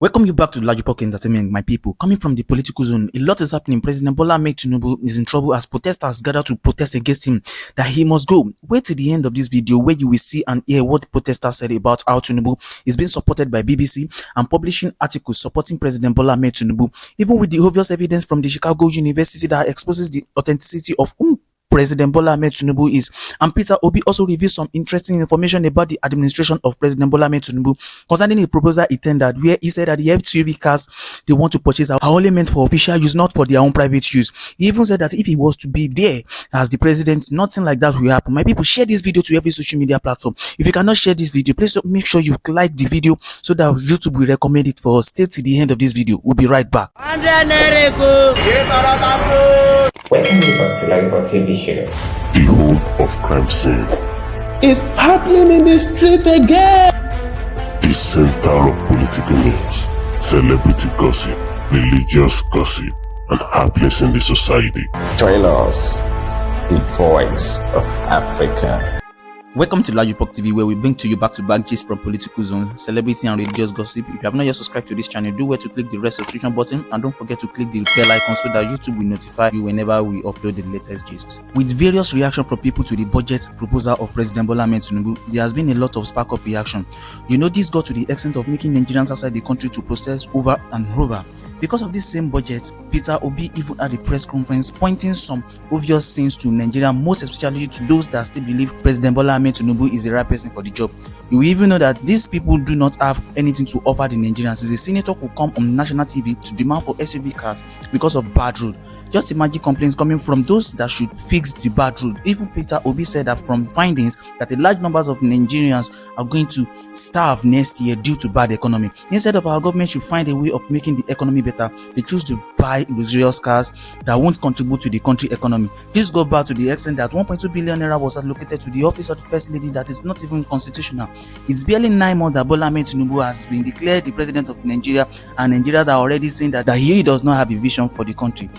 Welcome you back to Lajipok Entertainment, my people. Coming from the political zone, a lot is happening. President Bola Ahmed Tinubu is in trouble as protesters gather to protest against him that he must go. Wait till the end of this video where you will see and hear what the protesters said about how Tinubu is being supported by BBC and publishing articles supporting President Bola Ahmed Tinubu, even with the obvious evidence from the Chicago University that exposes the authenticity of President Bola Ahmed Tinubu is. And Peter Obi also revealed some interesting information about the administration of President Bola Ahmed Tinubu concerning a proposal he tendered where he said that the FTV cars they want to purchase are only meant for official use, not for their own private use. He even said that if he was to be there as the president, nothing like that will happen. My people, share this video to every social media platform. If you cannot share this video, please make sure you like the video so that YouTube will recommend it for us. Stay to the end of this video. We'll be right back. Welcome you back to Lifeboat TV show. The home of crime scene. It's happening in the street again. The center of political news, celebrity gossip, religious gossip, and happiness in the society. Join us, the voice of Africa. Welcome to Lajipok TV, where we bring to you back-to-back gist from political zone, celebrity and religious gossip. If you have not yet subscribed to this channel, do well to click the red subscription button and don't forget to click the bell icon so that YouTube will notify you whenever we upload the latest gist. With various reactions from people to the budget proposal of President Bola Ahmed Tinubu, there has been a lot of spark-up reaction. You know, this got to the extent of making Nigerians outside the country to protest over and over. Because of this same budget, Peter Obi even had a press conference pointing some obvious things to Nigeria, most especially to those that still believe President Bola Ahmed Tinubu is the right person for the job. You even know that these people do not have anything to offer the Nigerians. Is a senator who come on national TV to demand for SUV cars because of bad road. Just imagine complaints coming from those that should fix the bad road. Even Peter Obi said that from findings that a large numbers of Nigerians are going to starve next year due to bad economy. Instead of our government should find a way of making the economy better, they choose to buy luxurious cars that won't contribute to the country economy. This goes back to the extent that 1.2 billion naira was allocated to the office of the first lady that is not even constitutional. It's barely 9 months that Bola Ahmed Tinubu has been declared the president of Nigeria, and Nigerians are already saying that he does not have a vision for the country.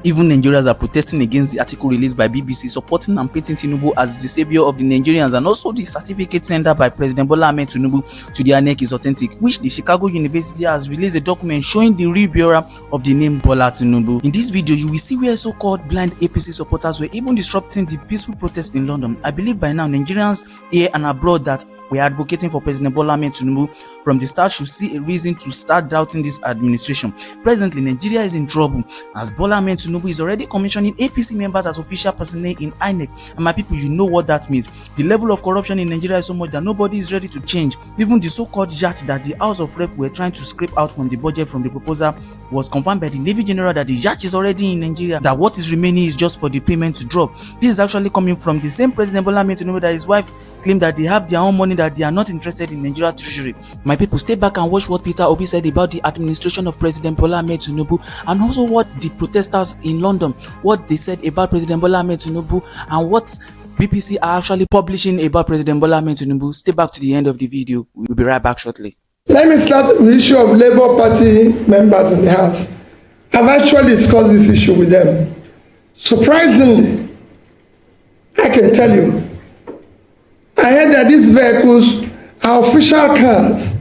Even Nigerians are protesting against the article released by BBC supporting and painting Tinubu as the savior of the Nigerians, and also the certificate sent by President Bola Ahmed Tinubu to their neck is authentic, which the Chicago University has released a document showing the real bearer of the name Bola Tinubu. In this video, you will see where so-called blind APC supporters were even disrupting the peaceful protest in London. I believe by now Nigerians here and abroad that we are advocating for President Bola Ahmed Tinubu from the start should see a reason to start doubting this administration. Presently, Nigeria is in trouble as Bola Ahmed Tinubu is already commissioning APC members as official personnel in INEC. And my people, you know what that means. The level of corruption in Nigeria is so much that nobody is ready to change. Even the so-called yacht that the House of Rep were trying to scrape out from the budget from the proposal was confirmed by the Navy General that the yacht is already in Nigeria, that what is remaining is just for the payment to drop. This is actually coming from the same President Bola Ahmed Tinubu that his wife claimed that they have their own money, that they are not interested in Nigeria treasury. My people, stay back and watch what Peter Obi said about the administration of President Bola Ahmed Tinubu, and also what the protesters in London, what they said about President Bola Ahmed Tinubu, and what BBC are actually publishing about President Bola Ahmed Tinubu. Stay back to the end of the video. We'll be right back shortly. Let me start with the issue of Labour Party members in the House. I've actually discussed this issue with them. Surprisingly, I can tell you, I heard that these vehicles are official cars.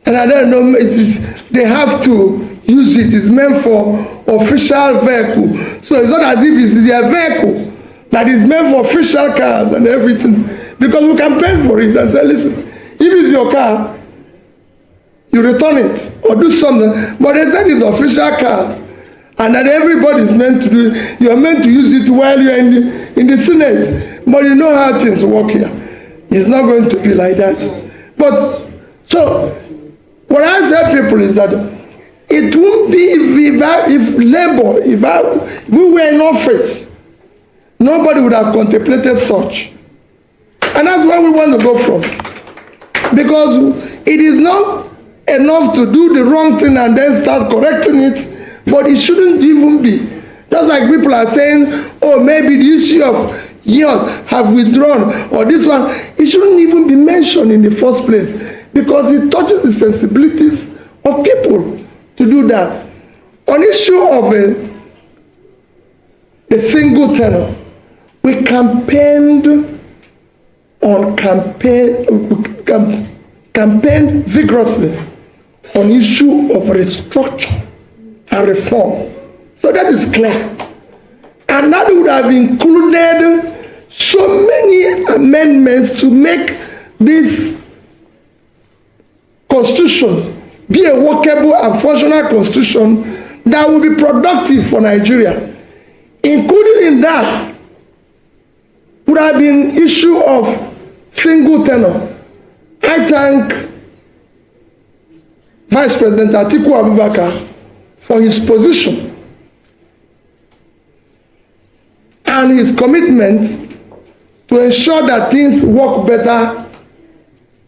And I don't know, they have to use it. It's meant for official vehicle. So it's not as if it's their vehicle that is meant for official cars and everything. Because we can pay for it and say, listen, if it's your car, you return it or do something. But they said it's official cars and that everybody is meant to do it. You are meant to use it while you're in the Senate. But you know how things work here. It's not going to be like that. But so what I say people is that it won't be if Labour, if we were in office, nobody would have contemplated such. And that's where we want to go from. Because it is not enough to do the wrong thing and then start correcting it, but it shouldn't even be. Just like people are saying, oh, maybe the issue of yield have withdrawn, or this one, it shouldn't even be mentioned in the first place, because it touches the sensibilities of people to do that. On issue of the single tenor, we campaigned on campaign vigorously on issue of restructure and reform. So that is clear. And that would have included so many amendments to make this constitution be a workable and functional constitution that will be productive for Nigeria. Including in that would have been issue of single tenure. I thank Vice President Atiku Abubakar for his position and his commitment to ensure that things work better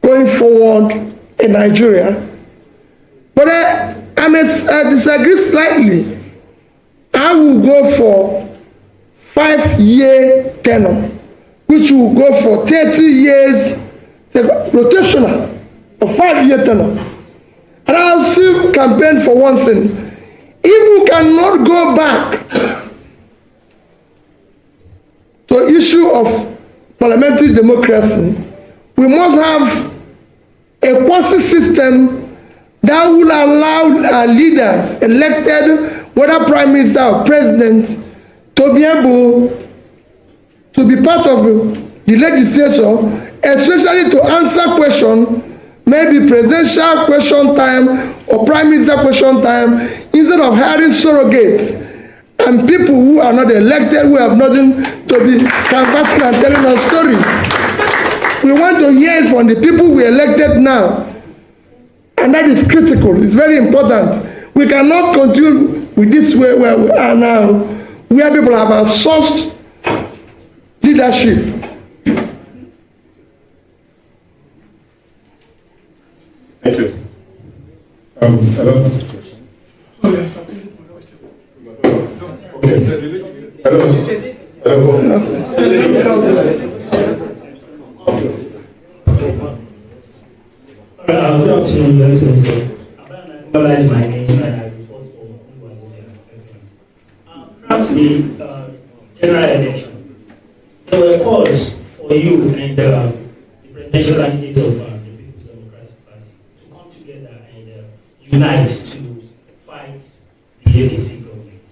going forward in Nigeria. But I disagree slightly. I will go for 5-year tenure, which will go for 30 years, rotational, or 5-year tenure. And I'll still campaign for one thing. If we cannot go back to issue of parliamentary democracy, we must have a quasi system that will allow our leaders elected, whether prime minister or president, to be able to be part of the legislation, especially to answer questions, maybe presidential question time or prime minister question time, instead of hiring surrogates and people who are not elected, who have nothing to be canvassing and telling us stories. We want to hear from the people we elected now. And that is critical. It's very important. We cannot continue with this way where we are now, where people have outsourced leadership. Thank you. Hello? Okay. Good afternoon, Your Excellency. My name and I report for currently, general election. There were calls for you and the presidential candidate of the People's Democratic Party to come together and unite to fight the APC government.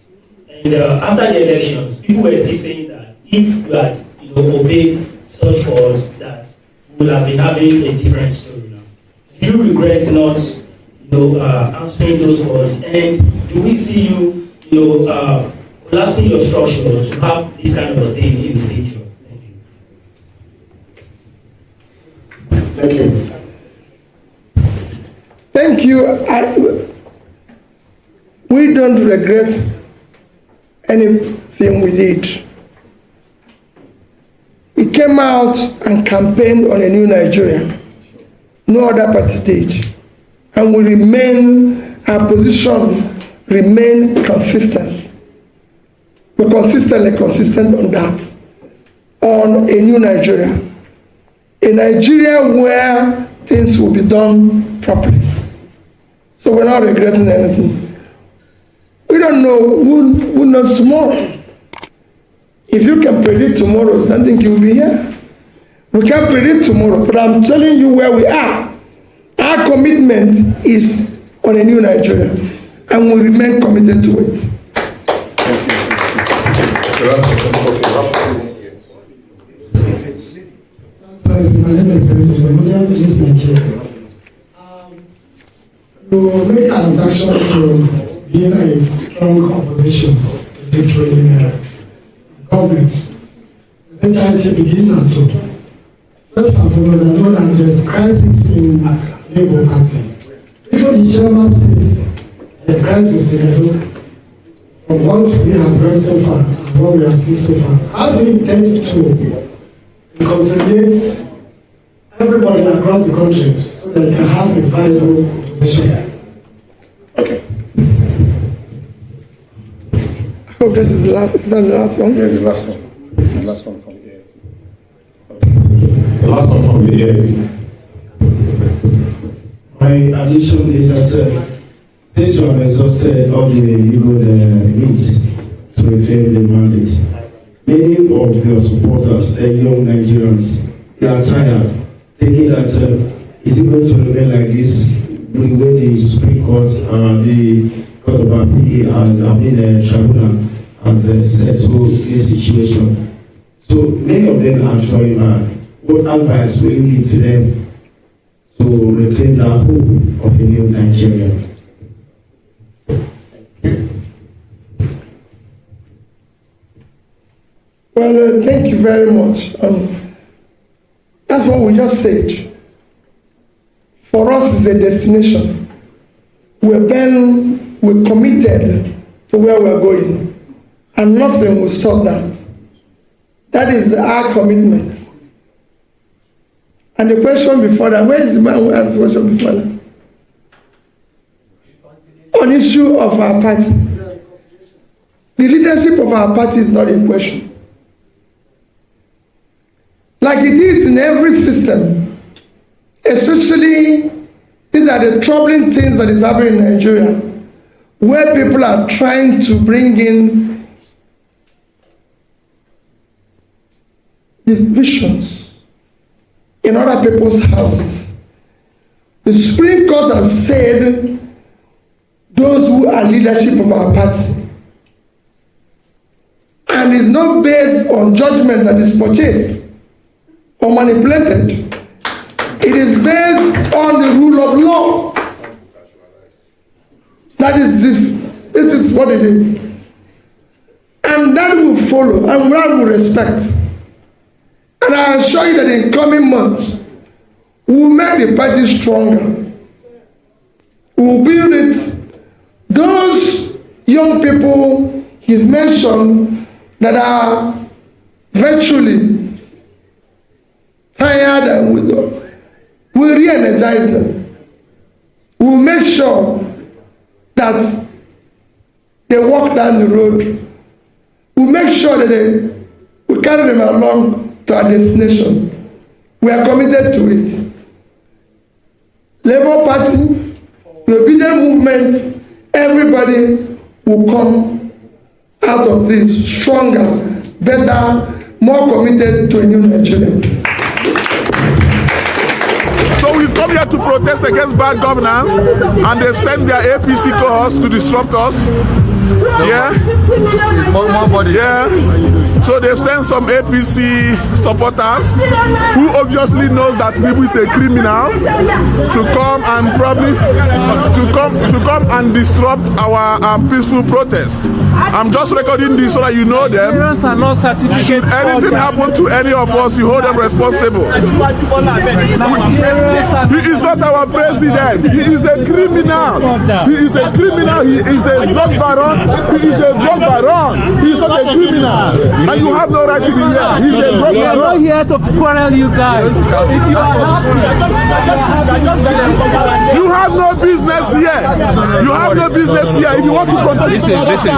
And after the elections, people were still saying that if we had, obeyed such calls, that we would have been having a different story now. Do you regret not, answering those calls? And do we see you, collapsing your structure to have this kind of a thing in the future? Thank you. Thank you. We don't regret anything we did. We came out and campaigned on a new Nigeria. No other party did. And we remain, our position remain consistent. We're consistently consistent on that. On a new Nigeria. A Nigeria where things will be done properly. So we're not regretting anything. We don't know who knows tomorrow. If you can predict tomorrow, I don't think you'll be here. We can't predict tomorrow, but I'm telling you where we are. Our commitment is on a new Nigeria, and we remain committed to it. My name is Benjamin, East Nigeria. You make an assumption to being a strong opposition to this ruling government. The charity begins at all. First and foremost, I know that there's crisis in Labour Party. Even the German state, there's crisis in Erupt. From what we have read so far and what we have seen so far, how do you intend to consolidate everybody across the country so that you can have a viable opposition? Okay. I hope this is the last one. Yeah, the last one. The last one from the air. Okay. The last one from the air. My addition is that since you have exhausted all the legal means to reclaim the mandate, many of your supporters, the young Nigerians, they are tired, thinking that is it going to remain like this the way the Supreme Court, the Court of Appeal, and Tribunal has settled this situation. So many of them are throwing back. What advice will you give to them to reclaim the hope of a new Nigeria? Well, thank you very much. That's what we just said. For us, it's a destination. We're committed to where we're going, and nothing will stop that. That is our commitment. And the question before that, where is the man who asked the question before that? On issue of our party. The leadership of our party is not in question. Like it is in every system, especially these are the troubling things that is happening in Nigeria, where people are trying to bring in divisions in other people's houses. The Supreme Court has said those who are leadership of our party, and is not based on judgment that is purchased or manipulated. It is based on the rule of law. That is this is what it is. And that will follow, and that will respect. And I assure you that in coming months, we will make the party stronger. We will build it. Those young people he's mentioned that are virtually tired and we'll re-energize them. We'll make sure that they walk down the road. We'll make sure that we carry them along to our destination. We are committed to it. Labour Party, the obedient movement, everybody will come out of this stronger, better, more committed to a new Nigeria. So we've come here to protest against bad governance, and they've sent their APC cohorts to disrupt us. Yeah. Yeah. So they've sent some APC supporters who obviously knows that Tinubu is a criminal to come and probably to come and disrupt our peaceful protest. I'm just recording this so that you know them. Should anything happen to any of us, you hold them responsible. He is not our president. He is a criminal. He is a criminal. He is a drug baron. He is a drug baron. He is not a criminal. And you have no right to be here. He is a drug baron. We are not here to quarrel, you guys. If you are happy, you have no business here. You have no business here. If you want to protest, listen.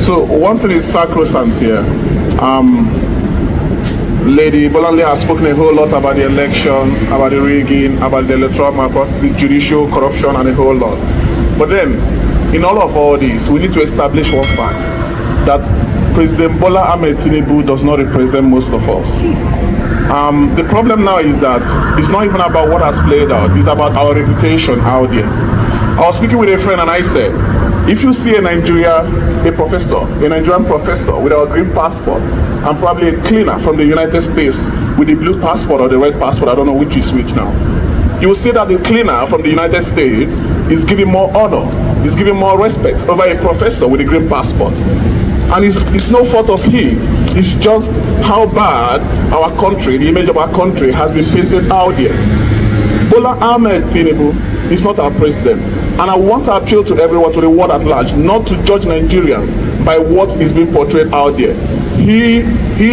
So one thing is sacrosanct here. Lady Bolanle has spoken a whole lot about the elections, about the rigging, about the electoral malpractice, the judicial corruption, and a whole lot. But then, in all this, we need to establish one fact, that President Bola Ahmed Tinubu does not represent most of us. The problem now is that it's not even about what has played out, it's about our reputation out there. I was speaking with a friend and I said, if you see a Nigerian professor without a green passport and probably a cleaner from the United States with the blue passport or the red passport, I don't know which is which now, you will see that the cleaner from the United States is giving more honor, is giving more respect over a professor with a green passport. And it's no fault of his, it's just how bad our country, the image of our country has been painted out there. Bola Ahmed Tinubu is not our president. And I want to appeal to everyone, to the world at large, not to judge Nigerians by what is being portrayed out there. He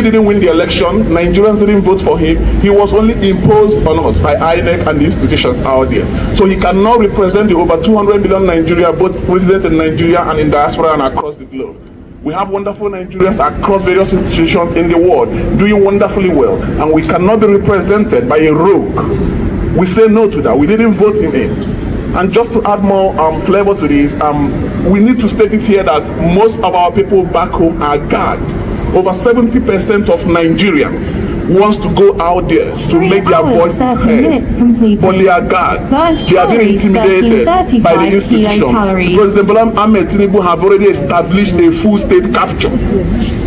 didn't win the election. Nigerians didn't vote for him. He was only imposed on us by INEC and the institutions out there. So he cannot represent the over 200 million Nigeria, both resident in Nigeria and in diaspora and across the globe. We have wonderful Nigerians across various institutions in the world doing wonderfully well, and we cannot be represented by a rogue. We say no to that. We didn't vote him in. And just to add more flavor to this, we need to state it here that most of our people back home are gagged. Over 70% of Nigerians wants to go out there to make their voices heard, but they are gagged. They are being intimidated by the institution. President Bola Ahmed Tinubu have already established a full state capture.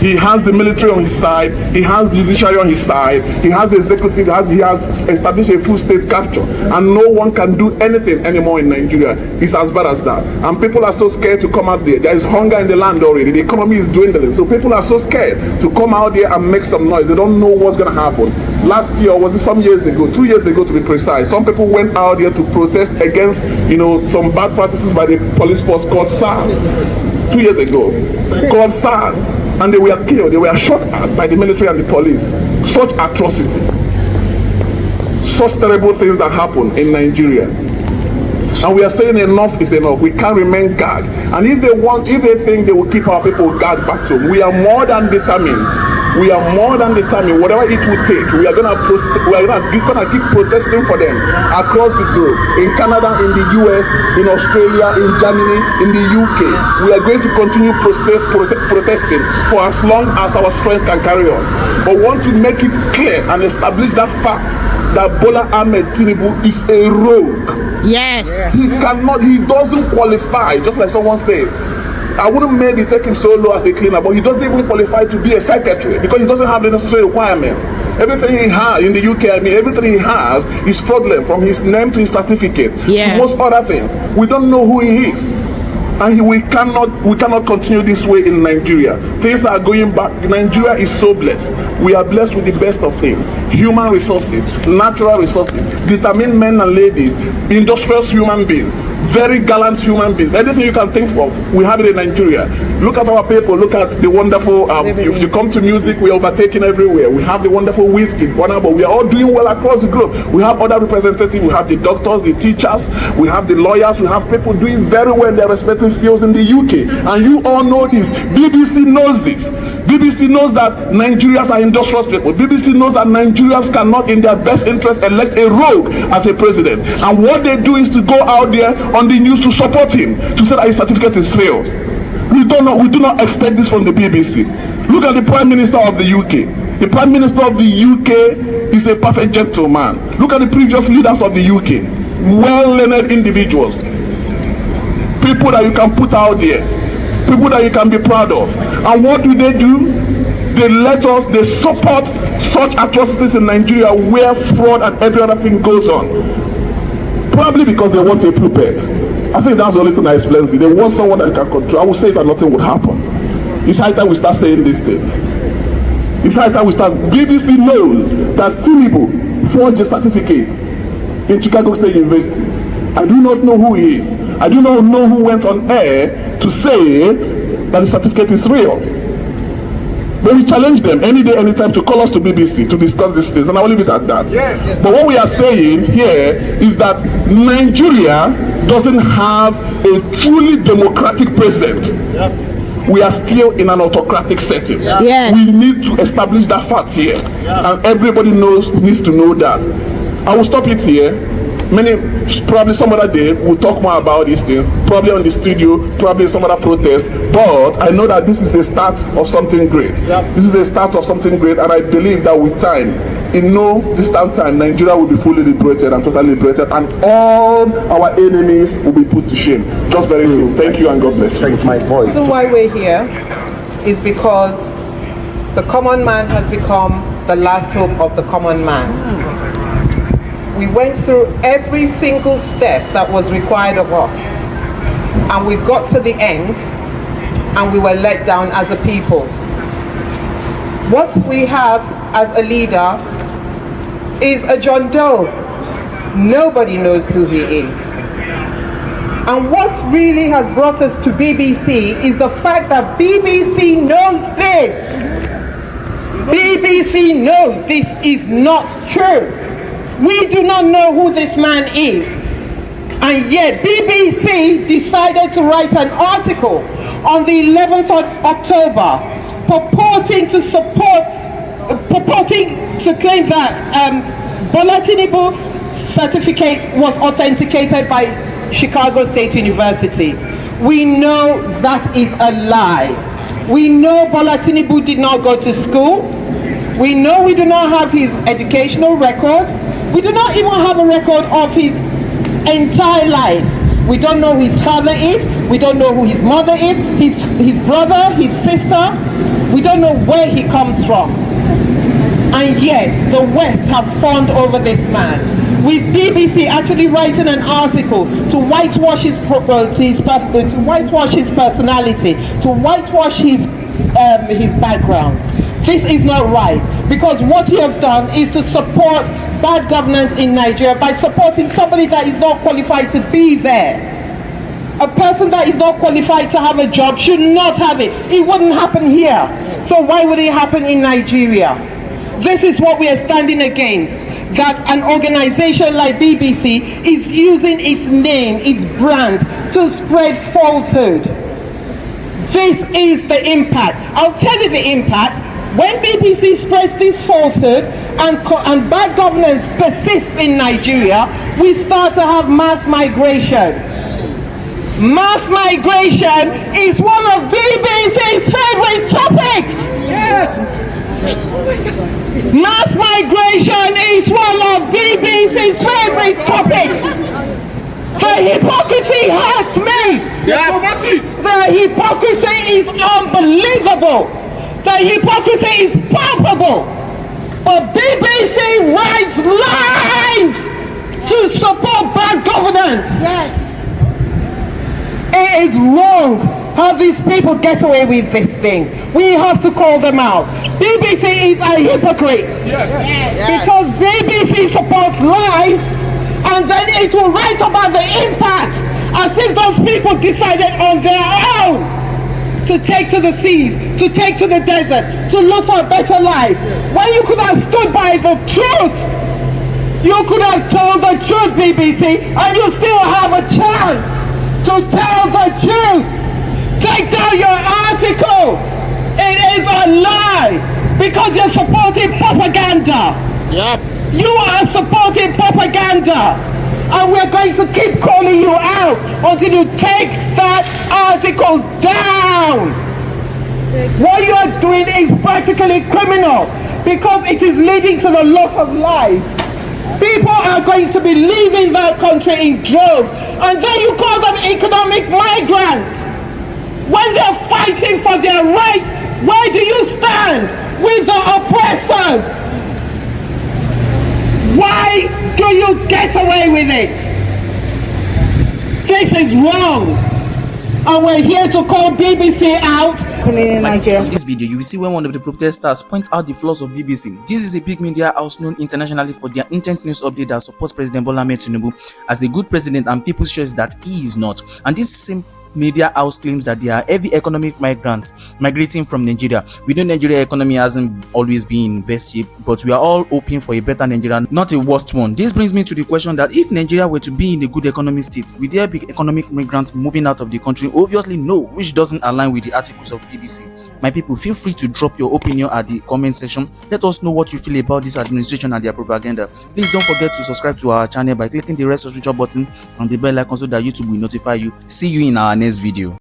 He has the military on his side, he has the judiciary on his side, he has the executive, he has established a full state capture, and no one can do anything anymore in Nigeria. It's as bad as that. And people are so scared to come out there. There is hunger in the land already. The economy is dwindling. So people are so scared to come out there and make some noise. They don't know what's going to happen. Last year, or was it some years ago, 2 years ago to be precise, some people went out there to protest against, some bad practices by the police force called SARS. 2 years ago, called SARS. And they were killed, they were shot at by the military and the police. Such atrocity. Such terrible things that happen in Nigeria. And we are saying enough is enough. We can't remain gagged. And if they think they will keep our people gagged back to, we are more than determined. We are more than determined. Whatever it will take, we are gonna keep protesting for them across the globe. In Canada, in the US, in Australia, in Germany, in the UK. We are going to continue protesting for as long as our strength can carry us. But we want to make it clear and establish that fact that Bola Ahmed Tinubu is a rogue. Yes. He doesn't qualify, just like someone said. I wouldn't maybe take him so low as a cleaner, but he doesn't even qualify to be a secretary because he doesn't have the necessary requirements. Everything he has in the UK, everything he has is fraudulent, from his name to his certificate to most other things. We don't know who he is. And we cannot continue this way in Nigeria. Things are going back. Nigeria is so blessed. We are blessed with the best of things. Human resources, natural resources, determined men and ladies, industrious human beings, very gallant human beings. Anything you can think of, we have it in Nigeria. Look at our people. Look at the wonderful, if you come to music, we are overtaken everywhere. We have the wonderful whiskey, wonderful. We are all doing well across the globe. We have other representatives. We have the doctors, the teachers, we have the lawyers, we have people doing very well in their respective fields in the UK. And you all know this. BBC knows this. BBC knows that Nigerians are industrious people. BBC knows that Nigerians cannot, in their best interest, elect a rogue as a president. And what they do is to go out there on the news to support him, to say that his certificate is real. We do not expect this from the BBC. Look at the Prime Minister of the UK. The Prime Minister of the UK is a perfect gentleman. Look at the previous leaders of the UK. Well-learned individuals. People that you can put out there. People that you can be proud of. And what do? They support such atrocities in Nigeria where fraud and every other thing goes on. Probably because they want a puppet. I think that's the only thing that explains it. They want someone that can control. I would say that nothing would happen. It's high time we start saying these things. It's high time we start. BBC knows that Tinubu forged a certificate in Chicago State University. I do not know who he is. I do not know who went on air to say that the certificate is real. But we challenge them any day, anytime to call us to BBC to discuss these things, and I will leave it at that. Yes. But what we are saying here is that Nigeria doesn't have a truly democratic president. Yep. We are still in an autocratic setting. Yep. Yes. We need to establish that fact here, and everybody needs to know that. I will stop it here. Probably some other day we'll talk more about these things, probably on the studio, probably some other protest, but I know that this is a start of something great. Yep. This is a start of something great, and I believe that with time, in no distant time, Nigeria will be fully liberated and totally liberated, and all our enemies will be put to shame. Just very soon. Thank you and God bless you. Thank my voice. The reason why we're here is because the common man has become the last hope of the common man. We went through every single step that was required of us, and we got to the end and we were let down as a people. What we have as a leader is a John Doe. Nobody knows who he is. And what really has brought us to BBC is the fact that BBC knows this. BBC knows this is not true. We do not know who this man is. And yet BBC decided to write an article on the 11th of October purporting to claim that Bola Tinubu certificate was authenticated by Chicago State University. We know that is a lie. We know Bola Tinubu did not go to school. We know we do not have his educational records. We do not even have a record of his entire life. We don't know who his father is. We don't know who his mother is, his brother, his sister. We don't know where he comes from. And yet, the West have fawned over this man. With BBC actually writing an article to whitewash his personality, to whitewash his background. This is not right, because what you have done is to support bad governance in Nigeria by supporting somebody that is not qualified to be there. A person that is not qualified to have a job should not have it. It wouldn't happen here. So why would it happen in Nigeria? This is what we are standing against. That an organization like BBC is using its name, its brand, to spread falsehood. This is the impact. I'll tell you the impact. When BBC spreads this falsehood and bad governance persists in Nigeria, we start to have mass migration. Mass migration is one of BBC's favorite topics. Yes. Mass migration is one of BBC's favorite topics. The hypocrisy hurts me. The hypocrisy is unbelievable. The hypocrisy is palpable. But BBC writes lies to support bad governance. Yes. It is wrong how these people get away with this thing. We have to call them out. BBC is a hypocrite. Yes. Because BBC supports lies and then it will write about the impact as if those people decided on their own to take to the seas, to take to the desert, to look for a better life. When you could have stood by the truth. You could have told the truth, BBC, and you still have a chance to tell the truth. Take down your article. It is a lie because you're supporting propaganda. Yep. You are supporting propaganda. And we're going to keep calling you out until you take that article down. What you are doing is practically criminal because it is leading to the loss of lives. People are going to be leaving that country in droves, and then you call them economic migrants. When they're fighting for their rights, where do you stand? With the oppressors. Why do you get away with it? This is wrong. And we're here to call BBC out. In this video, you will see when one of the protesters points out the flaws of BBC. This is a big media house known internationally for their intense news update that supports President Bola Tinubu as a good president and people's choice that he is not. And this same media house claims that there are heavy economic migrants migrating from Nigeria. We know Nigeria economy hasn't always been in best shape, but we are all hoping for a better Nigeria, not a worst one. This brings me to the question that if Nigeria were to be in a good economic state, will there be economic migrants moving out of the country? Obviously no, which doesn't align with the articles of BBC. My people, feel free to drop your opinion at the comment section. Let us know what you feel about this administration and their propaganda. Please don't forget to subscribe to our channel by clicking the red subscription button and the bell icon so that YouTube will notify you. See you in our next video.